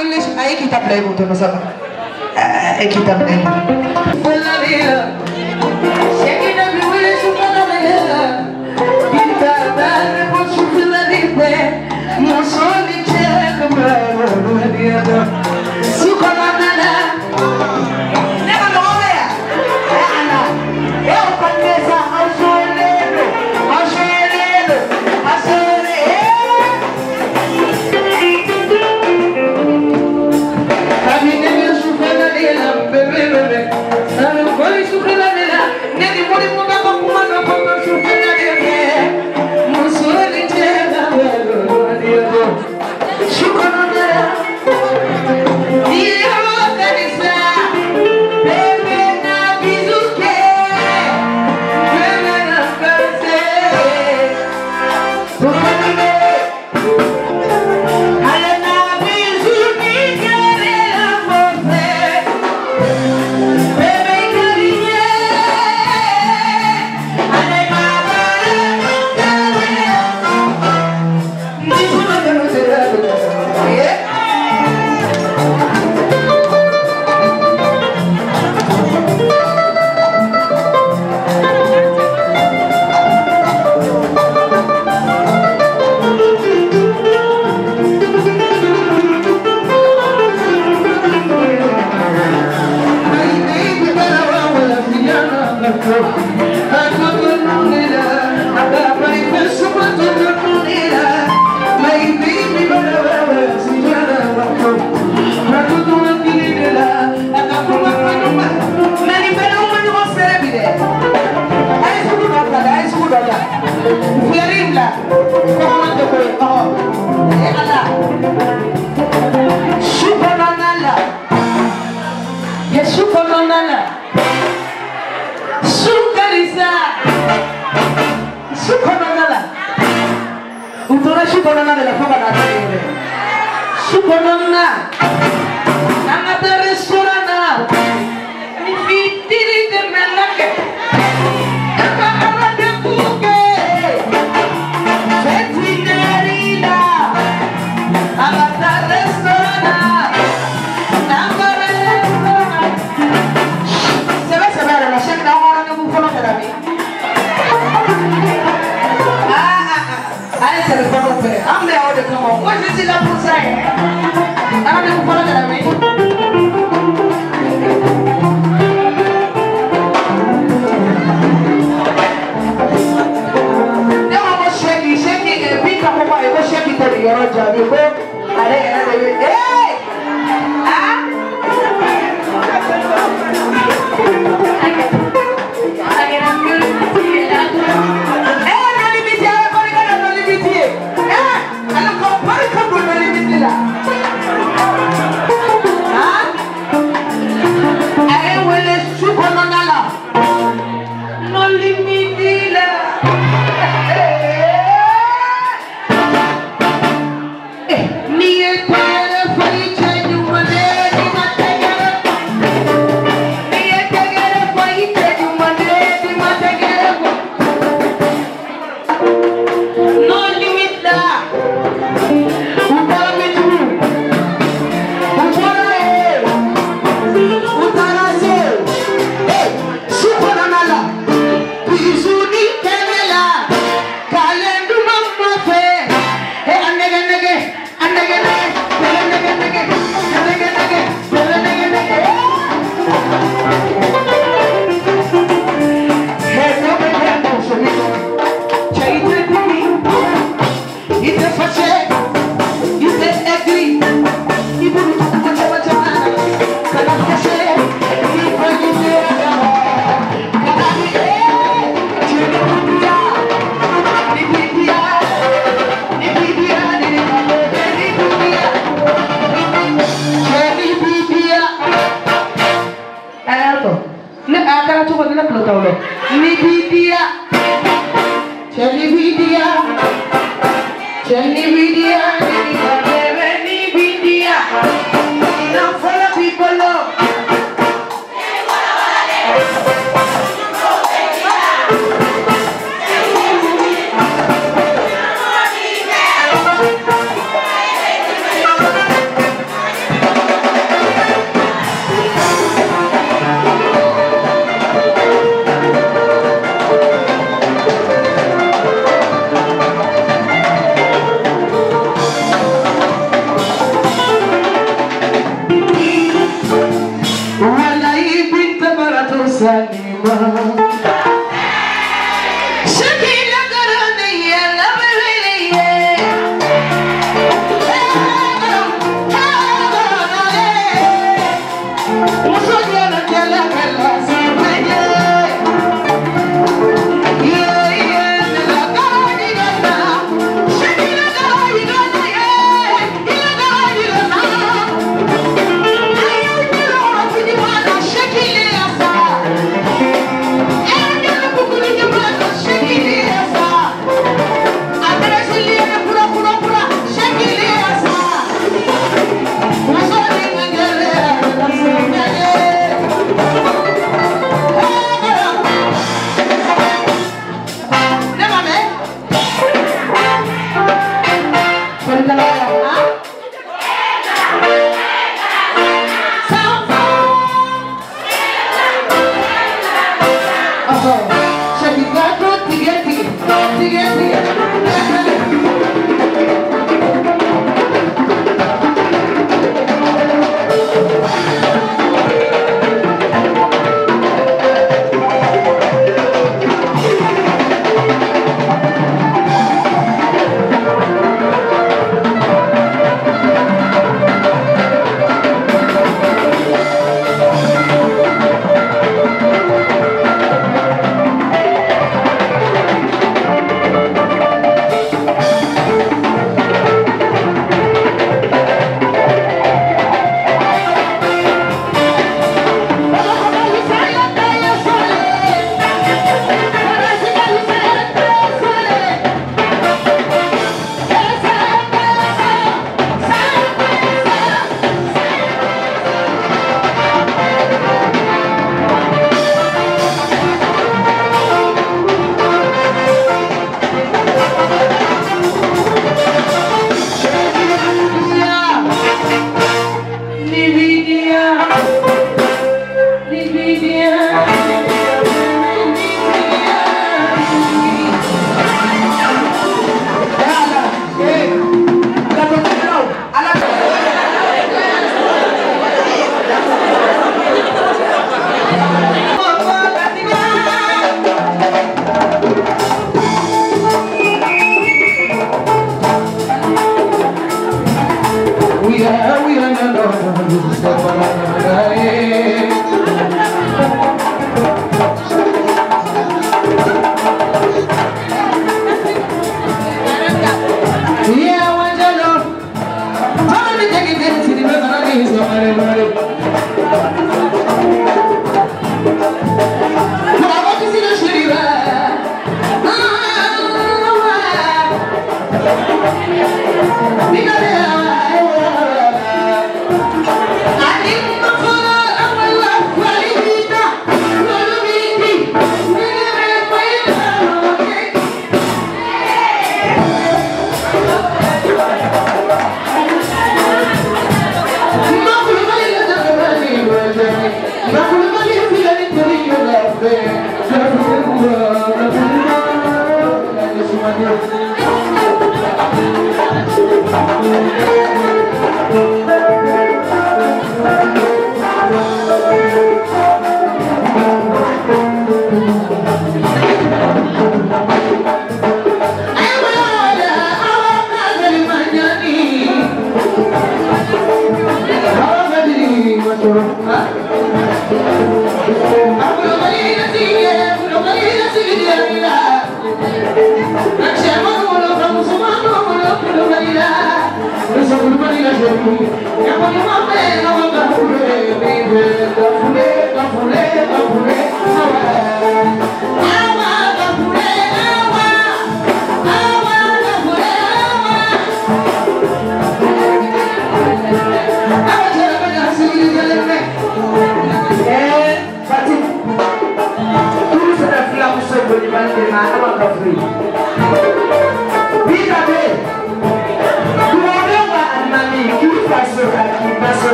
Willis, ay kita play mo to na sa ay kita play mo. Wala nila. Sige na Willis wala nila. Kita dare po sufla dite. Musoli che kamera wala nila. Sukala nala. Neka mo ya. Ana. Eu panesa asolero. Asolero. Asolero.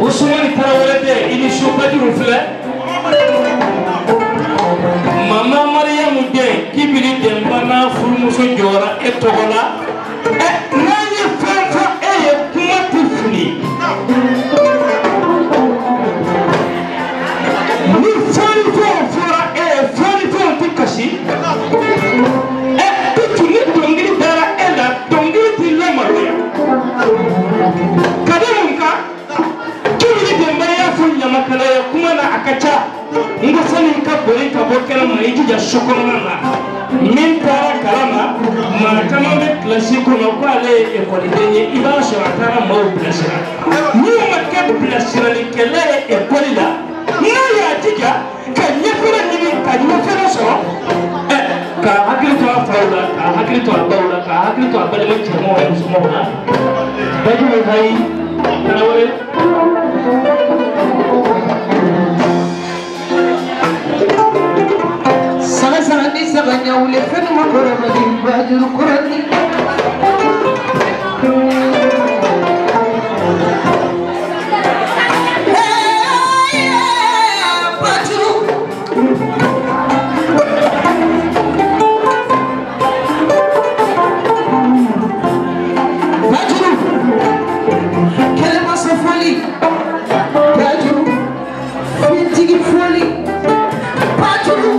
Usumani Tarawele filɛ Mama Mariam den kibiri denbana furumuso jɔra e tɔgɔ la n'a ye fɛn fɔ e ye kuma tɛ fili ni fɔlifɛnw fɔra e ye fɔlifɛnw tɛ kasi ni dɔnkili dara e la dɔnkili tɛ lamaloya ka da mun kan kibiri denbana y'a fɔ ɲamakalaya kuma na a ka ca nga sani ka boli ka bɔ kɛnɛ ma i jija so kɔnɔna na min taara kalan na maa caman bɛ kilasi kɔnɔ ko ale ye ekɔliden ye i b'a sɔrɔ a taara maaw bilasira min ma kɛ bilasiralikɛla ye ekɔli la n'a y'a jija ka ɲɛfɛla ɲini ka ɲɛfɛla sɔrɔ ka hakili to a faw la ka hakili to a baw la ka hakili to a balima cɛmanw ni musomanw la Bajumu Hayi Tarawele Sarani sabanya ule fenu makora madi bajuru kurani bajuru bajuru kelema safali bajuru fitigi foli bajuru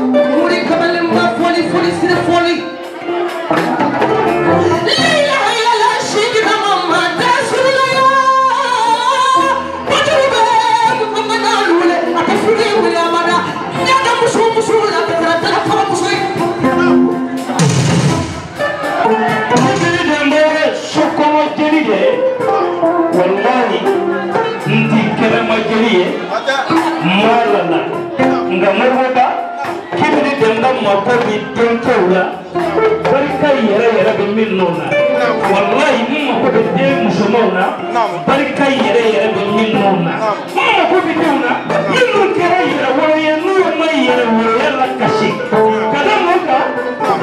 Makobi denkeula barika yere be min nona wallahi mun makobi den musumona barika yere be min nona mun makobi duna min nun kera yere wala yenu mai yere wala la kashi kada moka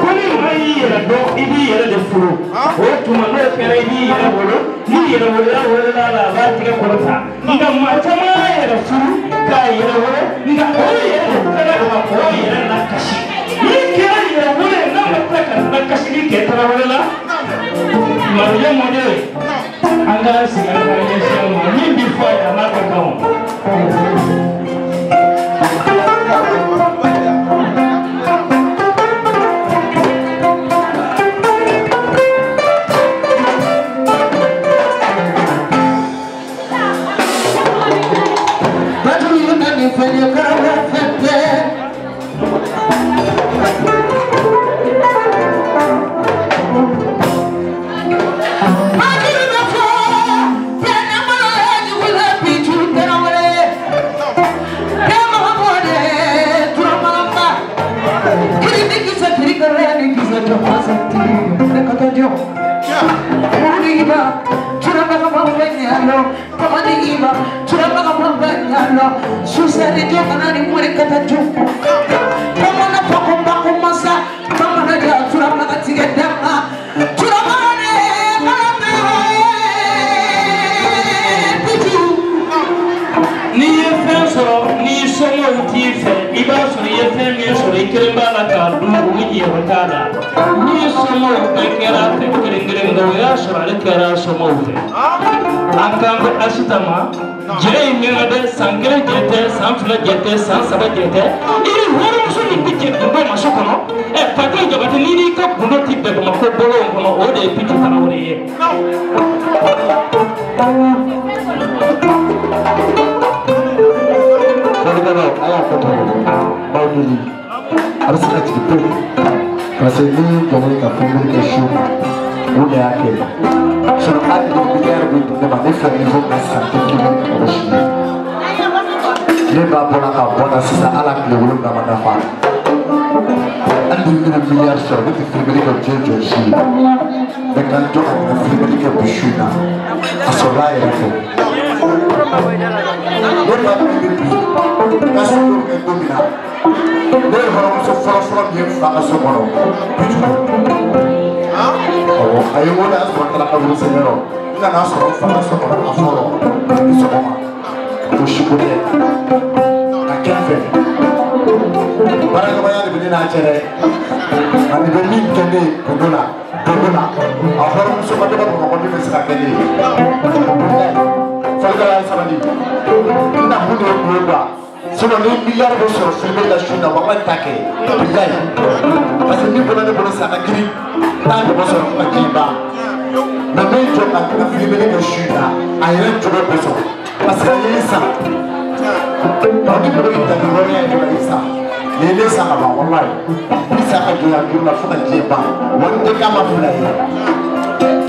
koni mai yere do ibi yere de furu o tuma no kera ibi yere wala ni yere wala la ba tiga kolota nga ma tama yere furu ka yere wala nga o yere kada ma o yere la kashi kasih kita orang lah, maksudnya model, anda segala macam semua ni before anak kau. Baju yang ni punya kawan fete. Akan bersama jadi mengajar sangkir jete, samfla jete, sansaba jete. Ini orang sulit pikir untuk masuk kono. Pakai jabatan ini kau bunuh tipe masuk bolong kono. Ode pikir tanah ode. Kalau ayah foto, bau dulu. Harus kita cerita. Pasal ini jangan kita foto ke show. Udah akhir. Sono anni di bigliare di ma ne fa il vomito santo che non conosci. Le va buona sisa ala che lo vuole da fare. Anni di bigliare sono di frigo Giorgio sì. E canto a frigo di piscina. A solare la fu. Non va più di caso che domina. Noi vorremmo soffrire di un fa so buono. Ayo muda sebentar kabur senyero. Ina nasoro fana sokora aforo. Isokoma. Kushukure. ni na chere ani be min kene kuduna ahor muso ma de ko ni se ka kene falgala sabali na hudo ko sino ni milliard de sur filmer la chine wa matake billahi parce que ni bona ne bona sa kiri ta de boso akiba na me jo ka filmer de chine ayre jo de boso parce que ni sa on dit que il t'a donné un peu ça les ça va wallahi ni ça ka jo ya la fuka jiba wonde kama fulai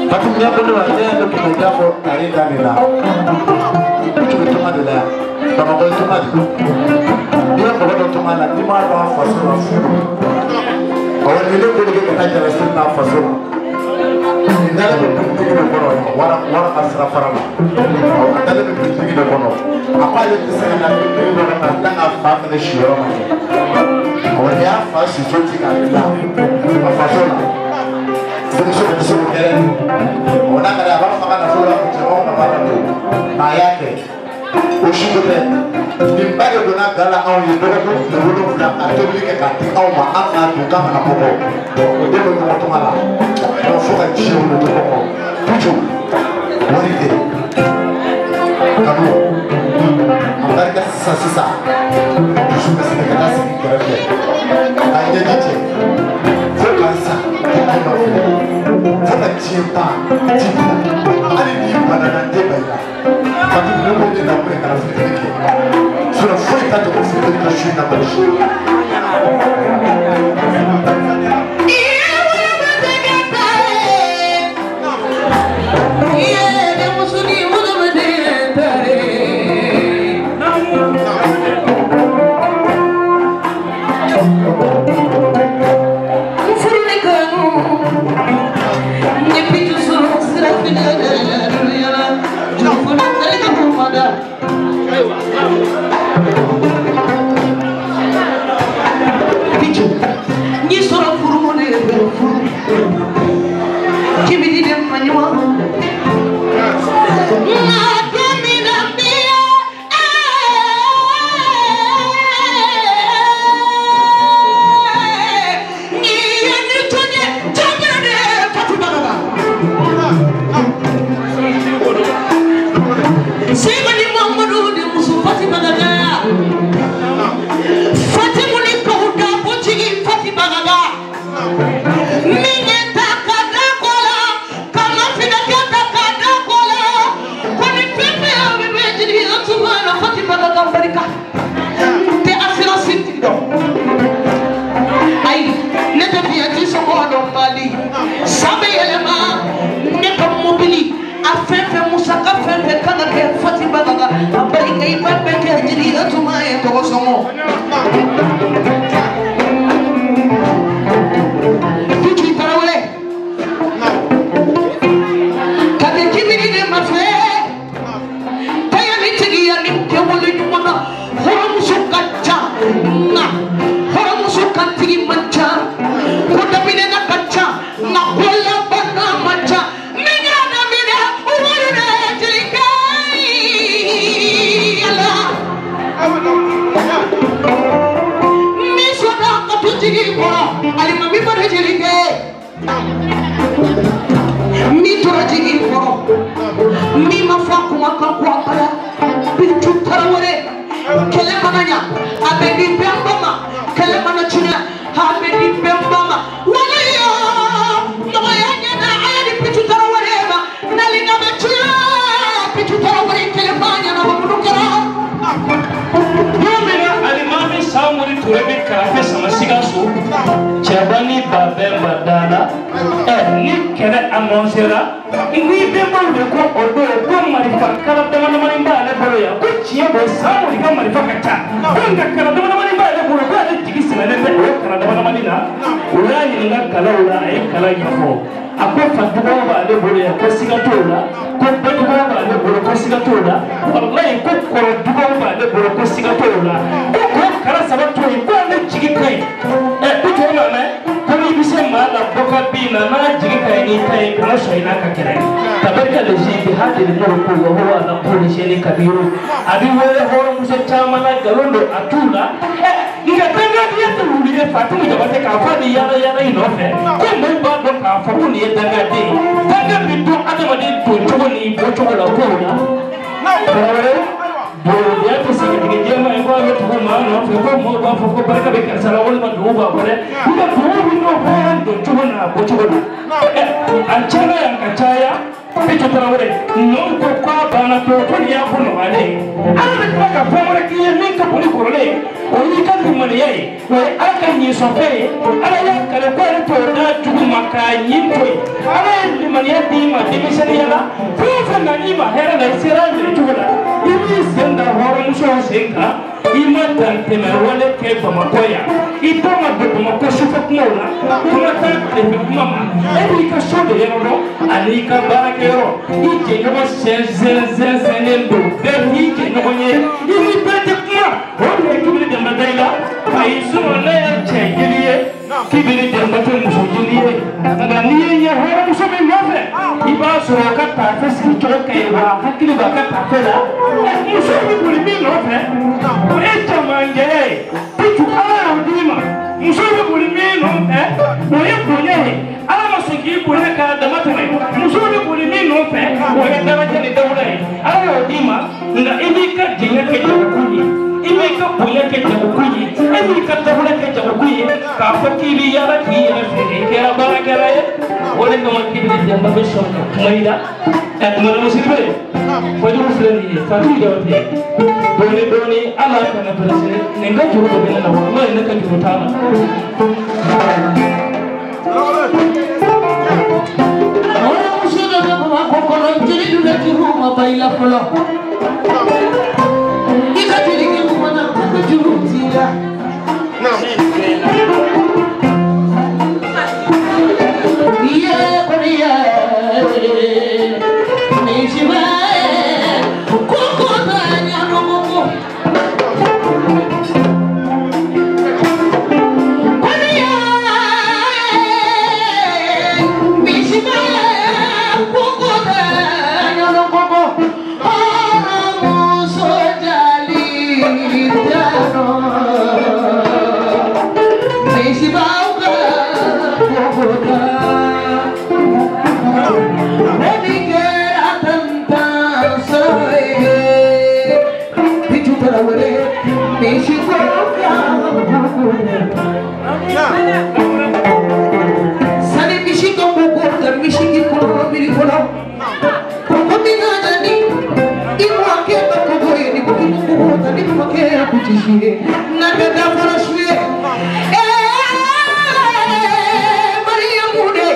patu ni ko wa ya do ki ta fo tare da ni la tu to ma de la Tama ko tuma di. Dia ko do tuma la di ma ba fa so fu. Awal ni le ko de ka ta ra sun na fa so. Ni dala ko tu ko ko ro wara asra farama. Aw dala ko tu ko ko no. Apa ye ti sa na ko ko ro na ta na fa ne shiro ma. Awal ya fa si so ti ka la. Fa so la. So ke. Ona ka da ba fa ka na so la ko ti o na ba na. Ayake. Oshibete nimbage dona gala au yedoko de wolo fula atobili ke kati au ma aka du kama na poko de mo mo to mala no fuka chiu no to poko puchu morite kamu ambarka sasa puchu na sene kala sene karafe anje niche fuka sa fuka chipa ali ni banana de baya Tapi belum dia nak beri kalau fikir sudah free tak tu fikir kita sih nak bersih. Fatou Jabate ka fa di yara yara inofe ko mo ba do ka fa ko ni danga bi do adama di to chogo ni bo chogo la ko na bo ya to se ke jema e ko ga to ma no fe ko mo ba fa ko barka be kan sala wol ma do ba ko le ko do no fa do chogo na bo chogo na an chana yang kacaya Pichu Traore, non ko kwa bana to ko ya ko no ale ala ko ka fa mo ki min ka poli ko le o ni ka dum mali yai o aka ni so fe ala ya ka le ko to da jugu maka yin to ala ni mali ya di ma di misali ya la ko fa na ni ma hera na sira ni to la ibi senda horo so senka ima tante me wale ke fa makoya ito ma do ma ko shufa ko la kuma ta de mama e ni ka so de no ani ka barake Ike no zen do Ike no nye Ini pete kuma Oye kibiri de madaila Aizu ole chengiliye Kibiri de mate musujiliye Nga niye nye hora musomi mwafe Iba sura kata Feski choka iba Hakili baka tafela Musomi kulimi nofe Echa manje Pichu ala udima Musomi kulimi nofe Oye kunye Ala masuki kunye ka damatame Musomi kulimi nofe Oye damatame ni dawulai Ala udima Nga imika jinga keja ukuyi Imika kunye keja ukuyi Imika dawula keja ukuyi Kafa kibi yara kiye Fere kera bara kera ye Ole kama kibiri jamba beshoka Kumaida Kumana musiribere Wajuru fulani Fatou Jabate Doni ala kana presine Nenga juru ko bena na wala Nenga juru tama Ora musuda kama kokoro Jiri dula juru mabaila polo Ika jiri kimu na juru tira Iya korea Nishiba Koko tanya nomo Korea Nishiba Koko tanya nomo Ora sojali dano Nishiba Koko Sani mishiko mbukuta mishiki kulo milikola Kumina jani Imu akeba kugoye ni kukimu mbukuta ni kumakea kuchishie Nagada farashwe Maria Mude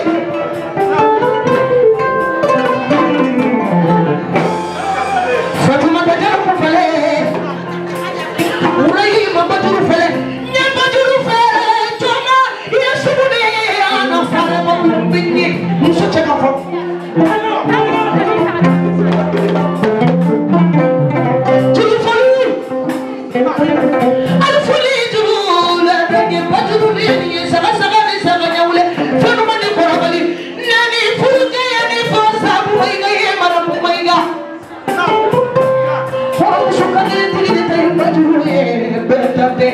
Fatuma tajara kufale Urayi mabajuru fele Nyabajuru fele Choma Yasubude Ana fale Mbingi Muso cheka fo Juru fali Alfuli juru La dege bajuru ni Saga saga ni saga nyaule Fenu mani korabali Nani furuke ya ni fasa Maiga ye maramu maiga Foro shuka ni tili de tayo bajuru ye Betate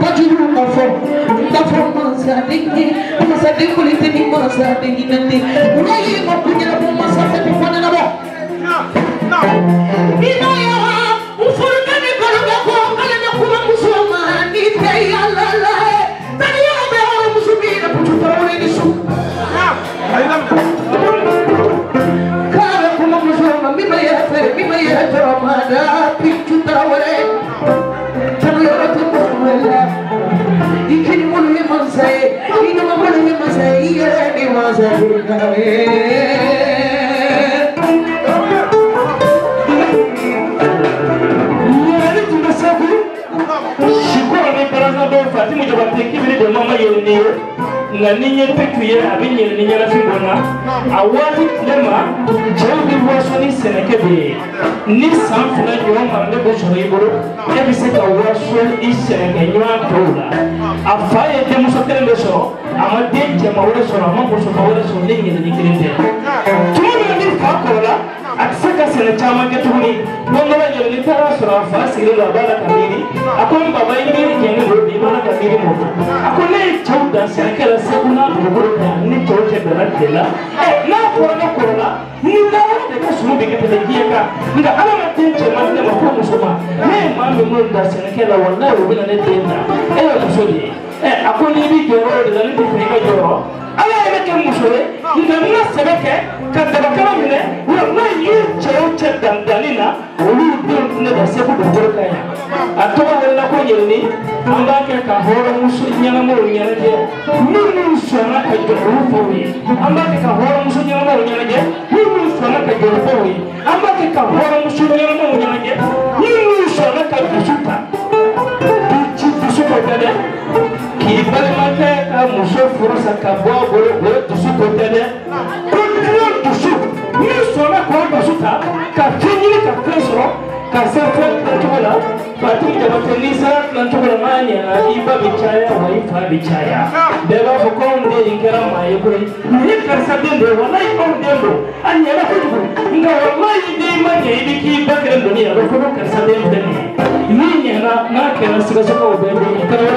Bajuru Mafo Mazadingi Mazadingi Tini Mazadingi Nandi Urayi Mapunya Masa Fana Nabo Ina ya Ufurukani Kologa Kwa Kalena Kuma Musoma Nite ya lala Tani ya Bewa Musumina Puchuta Ure Nisu Kala Kuma Musoma Mima ya Fere Mima ya Ramada Puchuta Ure Tanu ya Ratumula Ikini mulu ni mansae Ina mulu ni mansae Iya ni mansae Shikura ni baraza do Fatou Jabate kibiri de mama yelni nga ninye petuye abinye ninye la fingona awali lema jawdi wasoni senekebe ni sanfuna yo marande bo shoriboro e biseka waso iseneke nywa tola afaye de musotere beso amade jama wala so amako so wala so ninye ni kirinde tumo ni fakola aksaka sene chama ke tuni bongo la jeli tara sura fa sire la bala kamiri akon baba ingiri jeni rodi bala kamiri mo akone chawda sekala sekuna buguru ka ni chawche bala dela na korona korona ni da de ka sunu bige te gieka nga ala ma tenche ma de ma ko musuma me ma me mo da sekala wallahi ubina ne tenda musodi akoni bi joro de la ni te ka joro ala ene ke musore ngamna sebeke ka tabakara mine wallahi yi chawche dandalina olu bi ne da sebu buguru ka ya atoba wala ko yelni amba ke ka horo musu nyana mo nyana je nunu sona ka joro fowi amba ke ka horo musu nyana mo nyana je nunu sona ka joro fowi amba ke ka horo musu nyana mo nyana je nunu sona ka bisuta bichi bisuko tade ki balmate ka musu furusa ka bobo bo tusuko tade ko tusu ni sona ko bisuta ka fini ka presro ka sefe tatola Fatim jabatenisa nantola manya iba bichaya wa ifa bichaya deba fukonde inkera mayekuri ni karsabende wallahi ondendo anyala kutubu nga wallahi de manya ibiki bakran dunia ro fuko karsabende ni nyana na kera sigasoko obende kare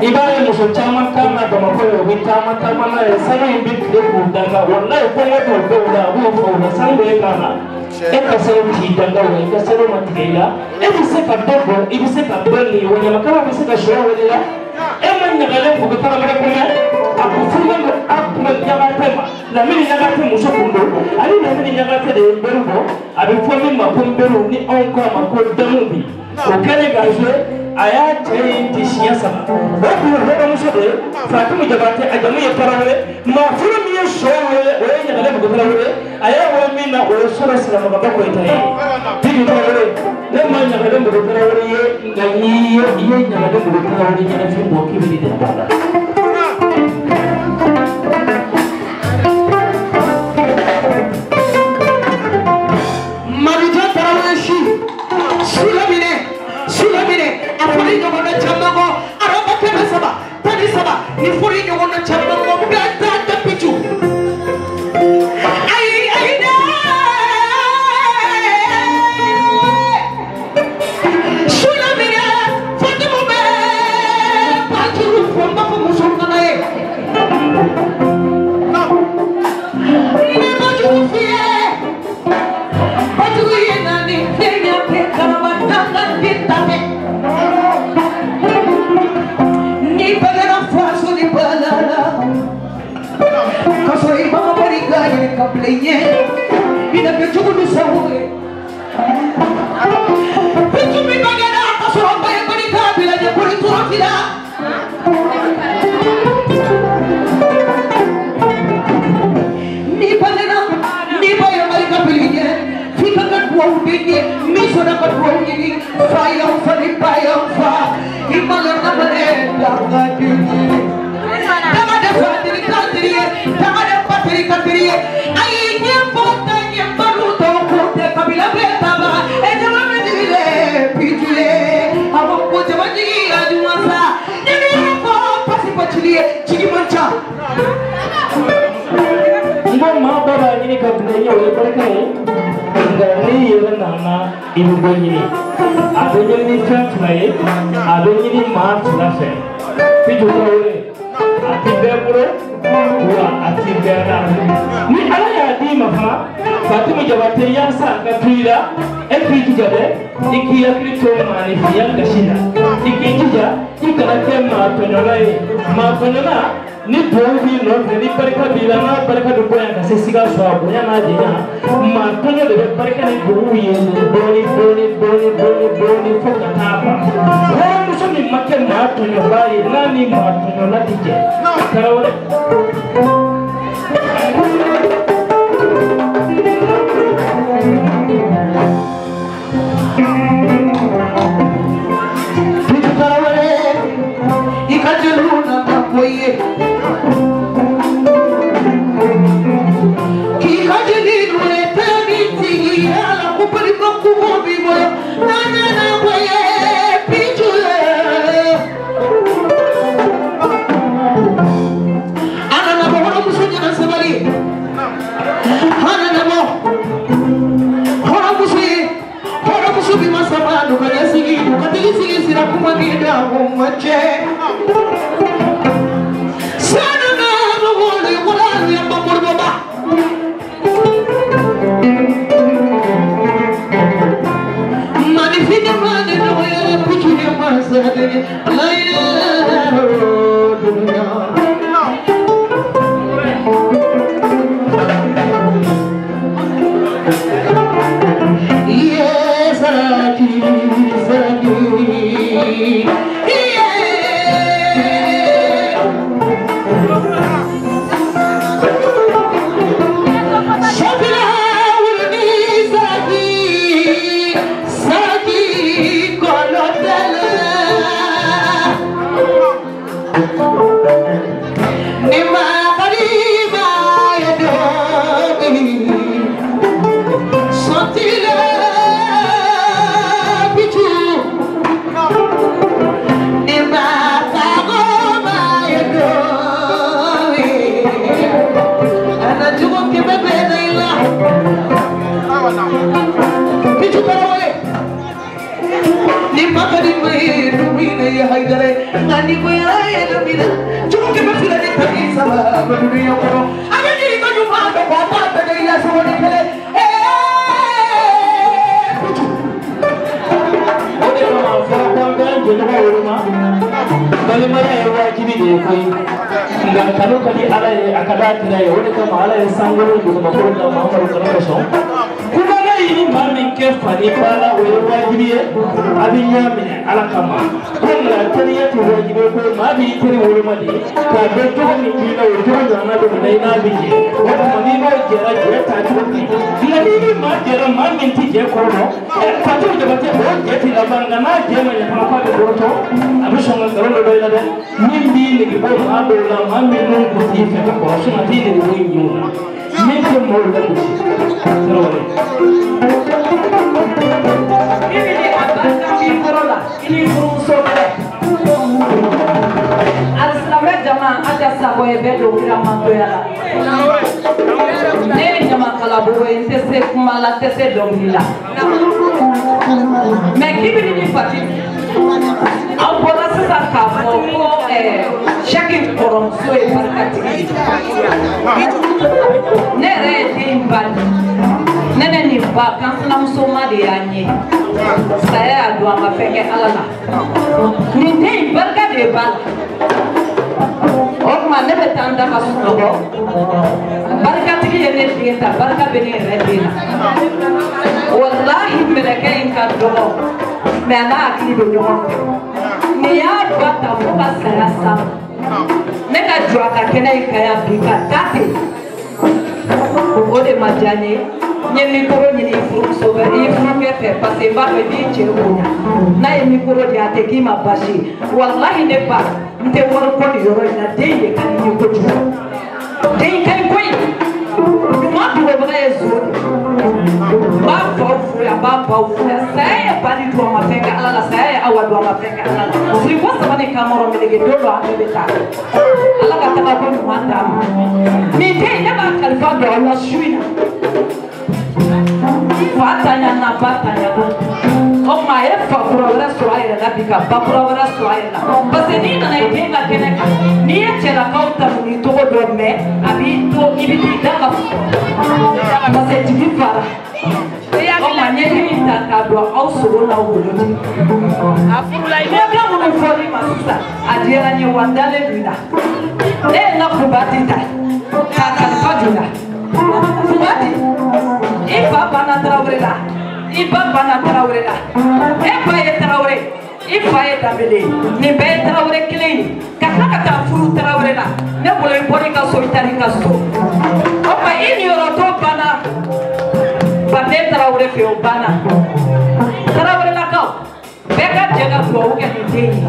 ibare muso chama kama kama kwa witama kama na sana imbit leku danga wallahi kwa watu kwa huo na sango kama eka sero kitanga wa eka sero matikela ebi seka dogo ebi seka bali wanya makama ebi seka shora wala ema nyagale kukutana mara kuma akufunga akuma nyagatema na mimi nyagate muso kundo ali na mimi nyagate de berugo abifoni mapomberu ni onko makodamubi okale gazwe aya chere tishiya sama wabu hora musode Fatim jabate ajamu ye parawle ma furu mi ye showle o ye nyagale ko parawle aya wo mi na o sura sira ma ba ko itaye tigi parawle ne ma nyagale ko parawle ye ngani ye nyagale ko parawle nyana fi mo ki bi de bala Marija parawle shi Sulamine afuri nyongona chamako araba kena saba tani saba ni furi nyongona chamako gata tapichu ai na Sulamine Fatima be paturu pomba musulna nae ne majufie paturu yenani kenya pekama ni pagara faso ni balala kaso imama barigaya kaplenye ina pechugu sawe pechu mi bagara kaso ambaye barigaya bila ya kuri turafila ni pagara ni baye barigaya kaplenye fika katwa udinye miso na katwa udinye fire Imala namane lagadini tamade fatiri tamade patiri ai nyembota nyembaruto kote kabila betaba ejawa medile pitule abo kote wajigi ajuasa nyembo pasipachili chigimancha ngoma baba ini kabila yewe barkai ngani yewe nana ibu banyini adanya ni fat nae adanya ni mat nafe pijuta ore ati bebro wa ati bera ni ala ya di mafa Fatima Jabate yansa ngapira epiki jabe iki ya krito mani fiya gashina iki jija ikana kema tonolai ma tonona ni bohi no ni barka bila na barka do boya ka sesiga so aboya na dina ma tono de barka ni bohi boni foka tapa ho muso ni make ma tono bai nani ma tono na tije karawale ikajuluna makoye wallahi ne ba nte wor ko yoro na de kan ni ko ju de kan ko ma du ba ba yeso ba fu ya sai ba di to ma feka ala sai awa do ma feka ala si ko sa ne kamaro me de do ba be ta ala ka ta ko manda ni de ne ba kalfa do ala shuina fatanya na batanya ko oh my ye fakura wɛrɛ sɔrɔ a yɛrɛ la bi ka bakura wɛrɛ sɔrɔ a yɛrɛ la parce que n'i nana i den ka kɛnɛ kan n'i ye cɛlakaw ta ni cogo dɔ mɛn a b'i to i bɛ t'i da ka parce que jigi fara o ma ɲɛɲini ta k'a dɔn aw sogo n'aw bolo de a furula i bɛ kan minnu fɔli ma sisan a diyara n ye wa n dalen don i la ne ye n ka kubati ta k'a kalifa don i la kubati i fa banna Tarawele la i ba banna Tarawele la e ba ye Tarawele i fa ye Danbele nin bɛɛ ye Tarawele kelen ye ka tila ka taa furu Tarawele la ne bolo i bɔra i ka so i taara i ka so o ma i niyɔrɔtɔ banna Bande Tarawele fɛ o banna Tarawele lakaw bɛɛ ka jɛ ka dugawu kɛ nin den ye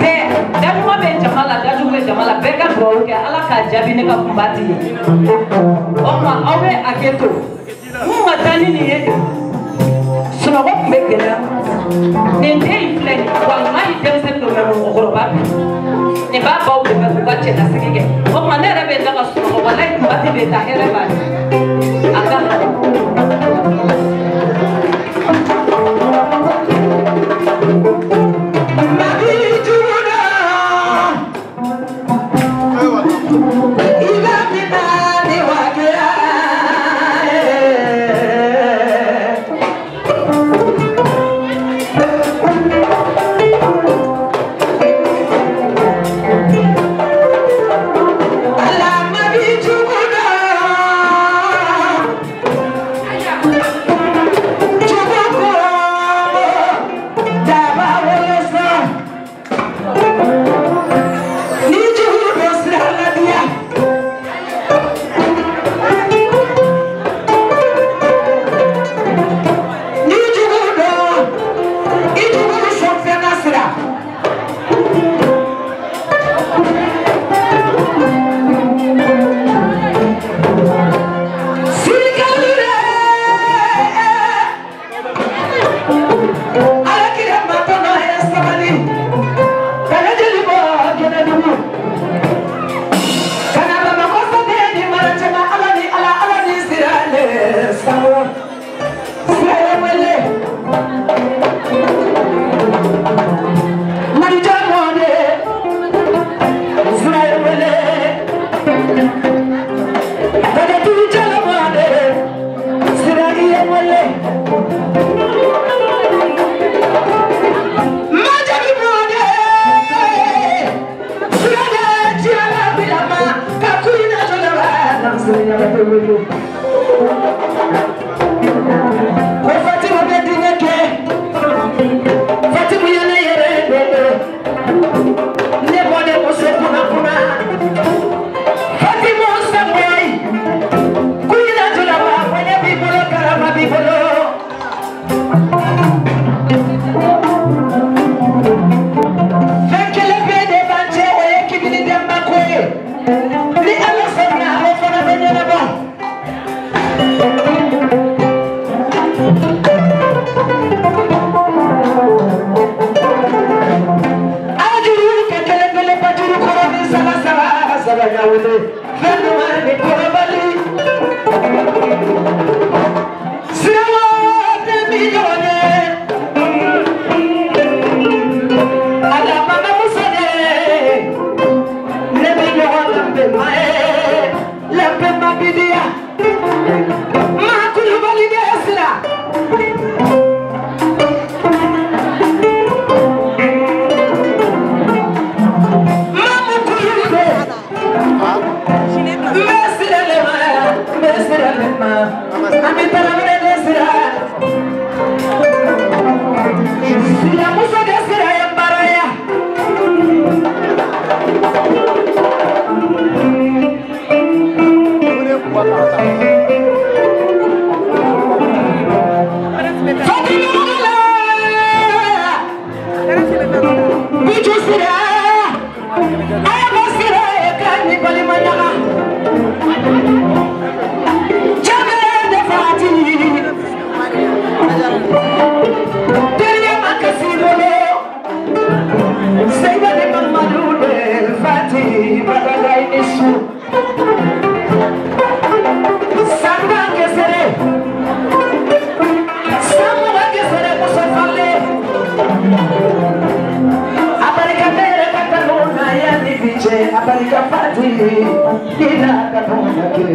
bɛɛ daɲuman bɛ jama la dajugu bɛ jama la bɛɛ ka dugawu kɛ Ala k'a jaabi ne ka kunbati ye o ma aw bɛ hakɛ to mun ka taa ni nin ye de sunɔgɔ tun bɛ gɛlɛya nin den in filɛ nin walahi denmisɛnnin dɔ bɛ mɔgɔkɔrɔba bi nin b'a baw de bɛ k'u ka cɛlasigi kɛ o tuma ne yɛrɛ bɛ da ka sunɔgɔ walahi kunbati bɛ taa hɛrɛ b'a ye a ka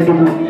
dulu.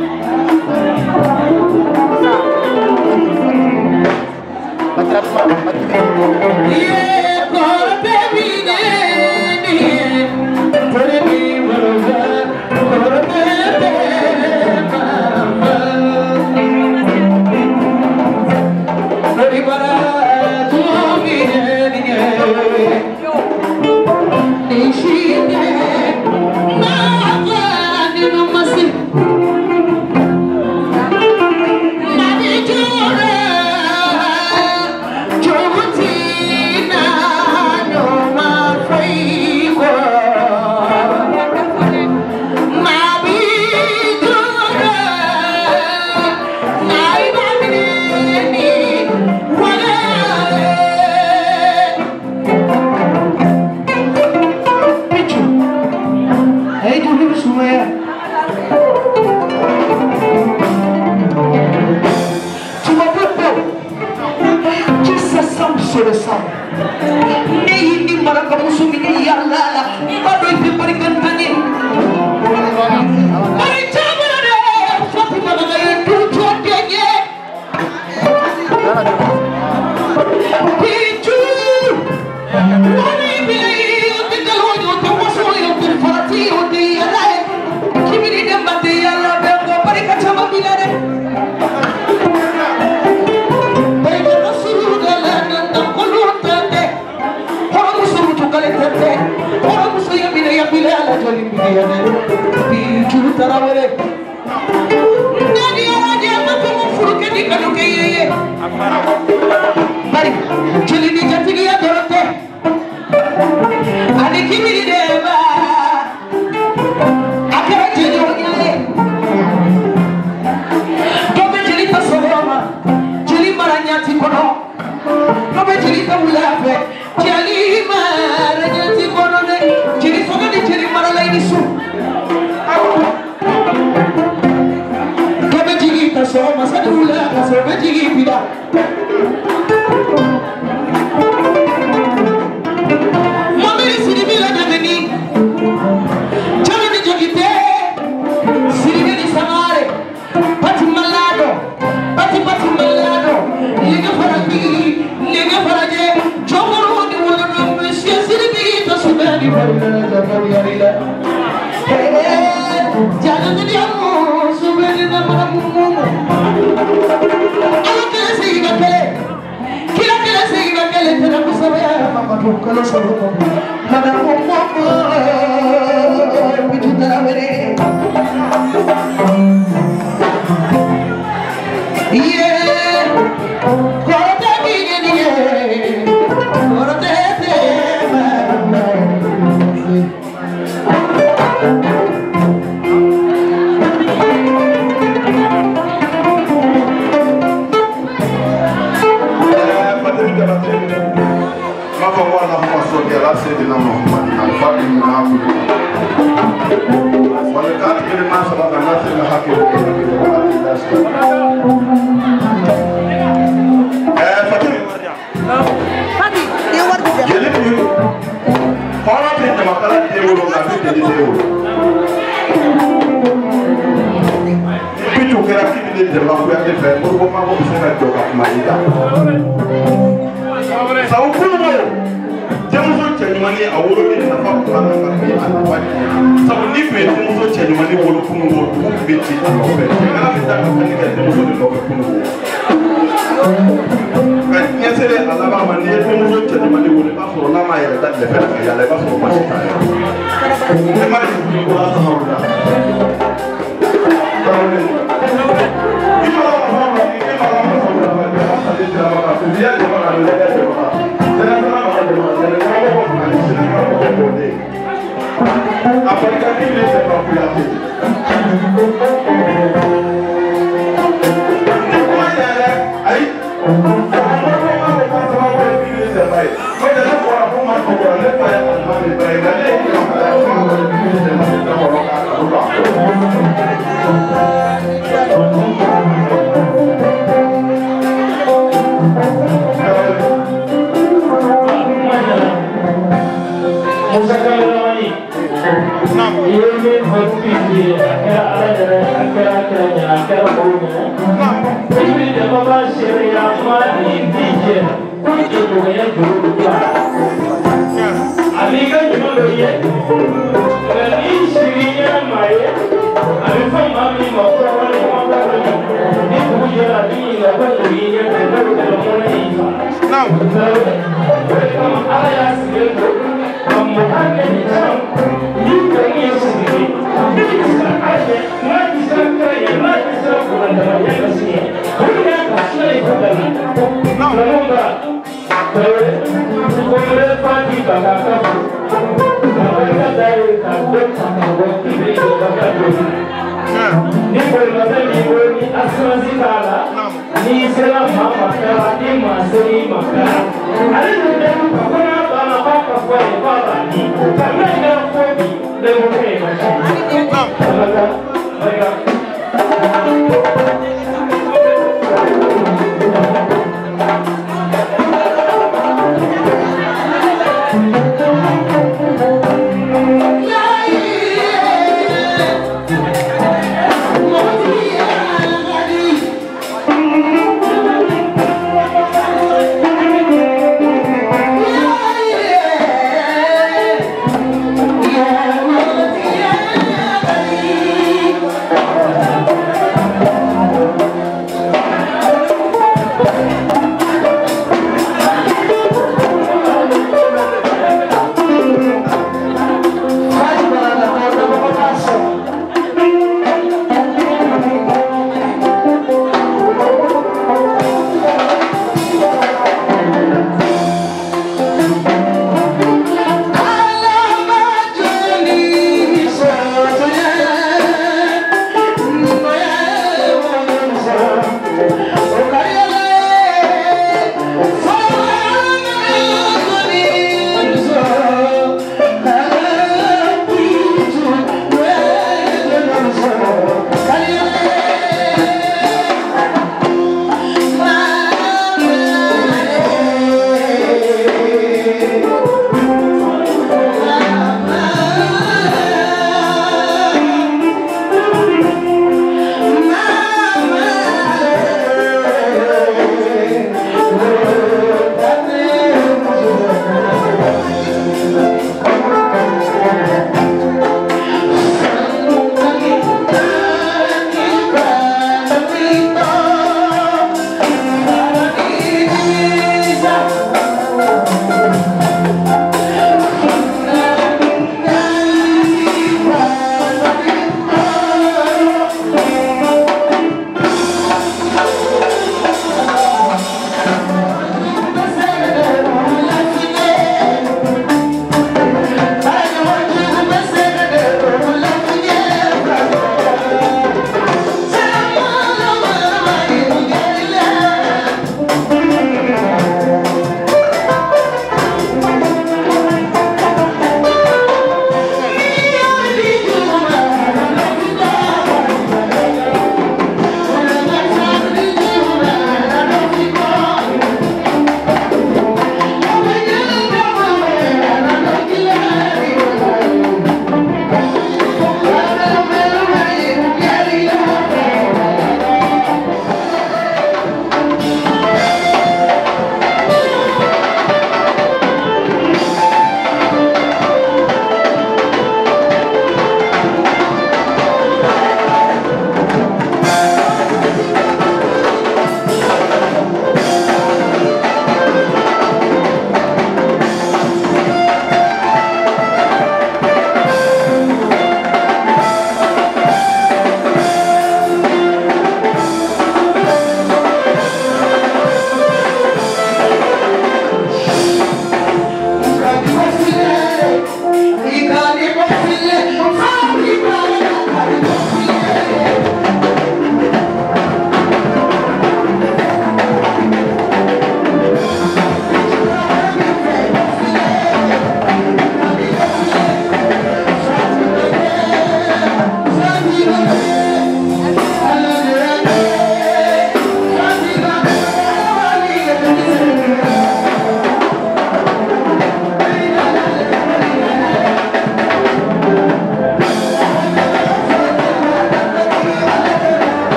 Nah.